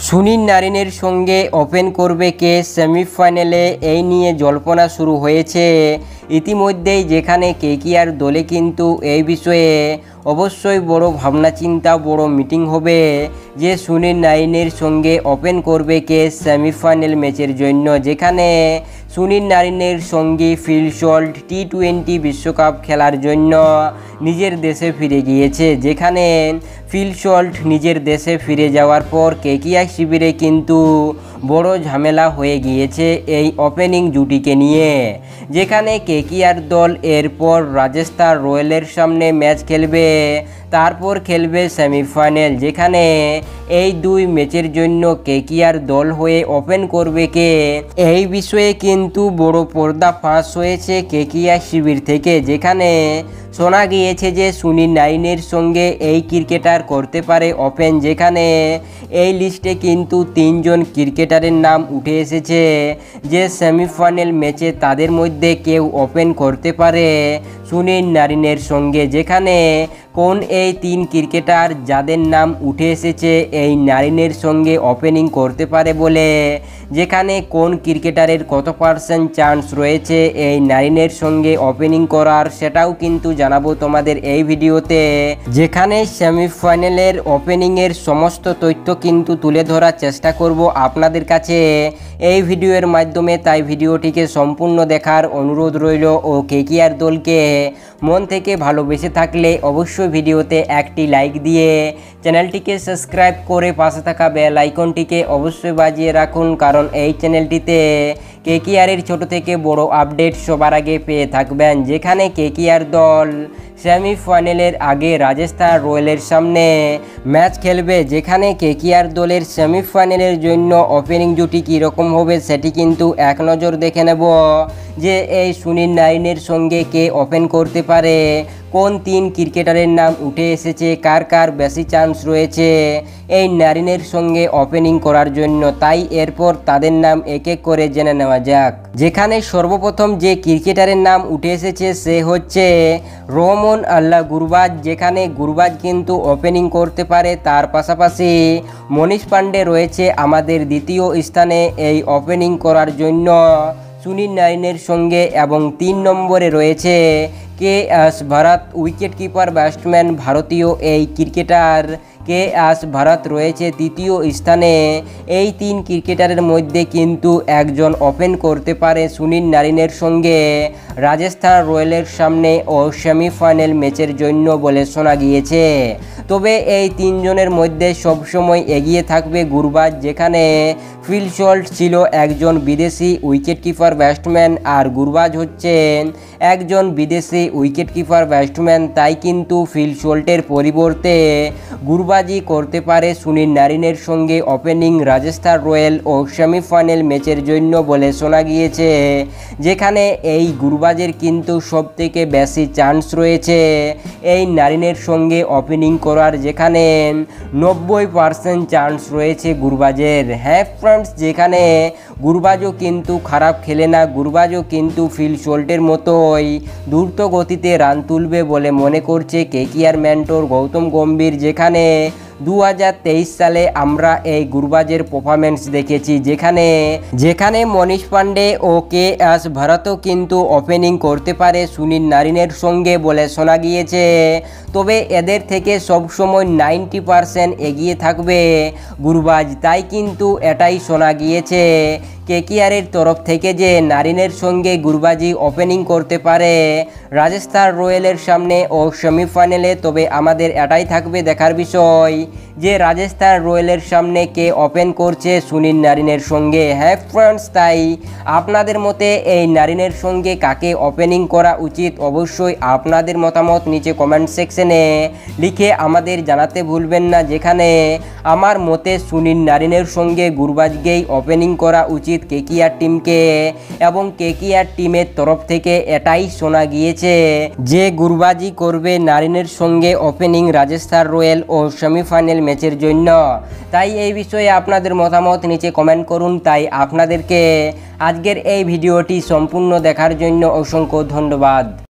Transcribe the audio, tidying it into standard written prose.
সুনীল নারিনের সঙ্গে ওপেন করবে কে সেমিফাইনালে, এই নিয়ে জল্পনা শুরু হয়েছে ইতিমধ্যেই, যেখানে কেকেআর দলে কিন্তু এই বিষয়ে অবশ্যই বড় ভাবনা চিন্তা বড় মিটিং হবে যে সুনীল নারিনের সঙ্গে ওপেন করবে কে সেমিফাইনাল ম্যাচের জন্য, যেখানে সুনীল নারিনের সঙ্গে ফিল সল্ট টি-20 বিশ্বকাপ খেলার জন্য নিজের দেশে ফিরে গিয়েছে। যেখানে ফিল সল্ট নিজের দেশে ফিরে যাওয়ার পর কেকেআর শিবিরে কিন্তু বড় ঝামেলা হয়ে গিয়েছে এই ওপেনিং জুটিকে নিয়ে, যেখানে কেকেআর দল এরপর রাজস্থান রয়্যালের সামনে ম্যাচ খেলবে, তারপর খেলবে সেমিফাইনাল, যেখানে এই দুই ম্যাচের জন্য কেকেআর দল হয়ে ওপেন করবে কে, এই বিষয়ে কিন্তু বড় পর্দা ফাঁস হয়েছে কেকেআর শিবির থেকে। যেখানে শোনা গিয়েছে যে সুনীল নারিনের সঙ্গে এই ক্রিকেটার করতে পারে ওপেন, যেখানে এই লিস্টে কিন্তু 3 জন ক্রিকেটারের নাম উঠে এসেছে যে সেমিফাইনাল ম্যাচে তাদের মধ্যে কেউ ওপেন করতে পারে সুনীল নারিনের সঙ্গে। যেখানে কোন এই 3 ক্রিকেটার যাদের নাম উঠে এসেছে এই নারিনের সঙ্গে ওপেনিং করতে পারে বলে, যেখানে কোন ক্রিকেটারের কত % চান্স রয়েছে এই নারিনের সঙ্গে ওপেনিং করার, সেটাও কিন্তু জানাবো তোমাদের এই ভিডিওতে। যেখানে সেমিফাইনালের ওপেনিংয়ের সমস্ত তথ্য কিন্তু তুলে ধরার চেষ্টা করব আপনাদের কাছে এই ভিডিওর মাধ্যমে, তাই ভিডিওটিকে সম্পূর্ণ দেখার অনুরোধ রইল। ও কেকেআর দলকে মন থেকে ভালোবেসে থাকলে অবশ্যই ভিডিওতে একটি লাইক দিয়ে চ্যানেলটিকে সাবস্ক্রাইব করে পাশে থাকা বেল আইকনটিকে অবশ্যই বাজিয়ে রাখুন, কারণ এই চ্যানেলটিতে কেকেআরের ছোট থেকে বড় আপডেট সবার আগে পেয়ে থাকবেন। যেখানে কেকেআর দল সেমিফাইনালের আগে রাজস্থান রয়্যালের সামনে ম্যাচ খেলবে, যেখানে কেকেআর দলের সেমিফাইনালের জন্য ওপেনিং জুটি কীরকম হবে সেটি কিন্তু এক নজর দেখে নেব, যে এই সুনীল নারিনের সঙ্গে কে ওপেন করতে পারে, কোন 3 ক্রিকেটারের নাম উঠে এসেছে, কার কার বেশি চান্স রয়েছে এই নারিনের সঙ্গে ওপেনিং করার জন্য। তাই এরপর তাদের নাম এক এক করে জেনে নেওয়া যাক। যেখানে সর্বপ্রথম যে ক্রিকেটারের নাম উঠে এসেছে সে হচ্ছে রহমান আল্লাহ গুরবাজ, যেখানে গুরবাজ কিন্তু ওপেনিং করতে পারে। তার পাশাপাশি মনীষ পান্ডে রয়েছে আমাদের দ্বিতীয় স্থানে এই ওপেনিং করার জন্য সুনীল নারিনের সঙ্গে, এবং 3 নম্বরে রয়েছে কে.এস. ভারত, উইকেট কিপার ব্যাটসম্যান ভারতীয় এই ক্রিকেটার কে.এস. ভারত রয়েছে তৃতীয় স্থানে। এই 3 ক্রিকেটারের মধ্যে কিন্তু একজন ওপেন করতে পারে সুনীল নারিনের সঙ্গে রাজস্থান রয়্যালের সামনে ও সেমিফাইনাল ম্যাচের জন্য বলে শোনা গিয়েছে। তবে এই 3 জনের মধ্যে সবসময় এগিয়ে থাকবে গুরবাজ, যেখানে ফিল সল্ট ছিল একজন বিদেশি উইকেট কিপার ব্যাটসম্যান, আর গুরবাজ হচ্ছেন একজন বিদেশি উইকেট কিপার ব্যাটসম্যান। তাই কিন্তু ফিল সল্টের পরিবর্তে গুরবাজি করতে পারে সুনীল নারিনের সঙ্গে ওপেনিং রাজস্থান রয়্যাল ও সেমিফাইনাল ম্যাচের জন্য বলে শোনা গিয়েছে। যেখানে এই গুরবাজের কিন্তু সবথেকে বেশি চান্স রয়েছে এই নারিনের সঙ্গে ওপেনিং করার, যেখানে 90% চান্স রয়েছে গুরবাজের। হ্যাঁ ফ্রেন্ডস, যেখানে গুরবাজও কিন্তু খারাপ খেলে না, গুরবাজও কিন্তু ফিল সল্টের মতোই দ্রুত গতিতে রান তুলবে বলে মনে করছে কেকেআর মেন্টর গৌতম গম্ভীর। যেখানে 2023 সালে আমরা এই গুরবাজের পারফরমেন্স দেখেছি, যেখানে মনীষ পান্ডে ও কে.এস. ভারতও কিন্তু ওপেনিং করতে পারে সুনীল নারিনের সঙ্গে বলে শোনা গিয়েছে। তবে এদের থেকে সবসময় 90% এগিয়ে থাকবে গুরবাজ। তাই কিন্তু এটাই শোনা গিয়েছে কেকেআরের তরফ থেকে যে নারিনের সঙ্গে গুরবাজি ওপেনিং করতে পারে রাজস্থান রয়্যালের সামনে ও সেমিফাইনালে। তবে আমাদের এটাই থাকবে দেখার বিষয় যে রাজস্থান রয়্যালের সামনে কে ওপেন করছে সুনীল নারিনের সঙ্গে। হ্যাঁ ফ্রেন্ডস, তাই আপনাদের মতে এই নারিনের সঙ্গে কাকে ওপেনিং করা উচিত অবশ্যই আপনাদের মতামত নিচে কমেন্ট সেকশনে লিখে আমাদের জানাতে ভুলবেন না। যেখানে আমার মতে সুনীল নারিনের সঙ্গে গুরবাজকেই ওপেনিং করা উচিত কেকেআর টিমকে, এবং কেকেআর টিমের তরফ থেকে এটাই শোনা গিয়েছে যে গুরবাজি করবে নারিনের সঙ্গে ওপেনিং রাজস্থান রয়্যাল ও সেমিফাইনাল ম্যাচের জন্য। তাই এই বিষয়ে আপনাদের মতামত নিচে কমেন্ট করুন। তাই আপনাদেরকে আজকের এই ভিডিওটি সম্পূর্ণ দেখার জন্য অসংখ্য ধন্যবাদ।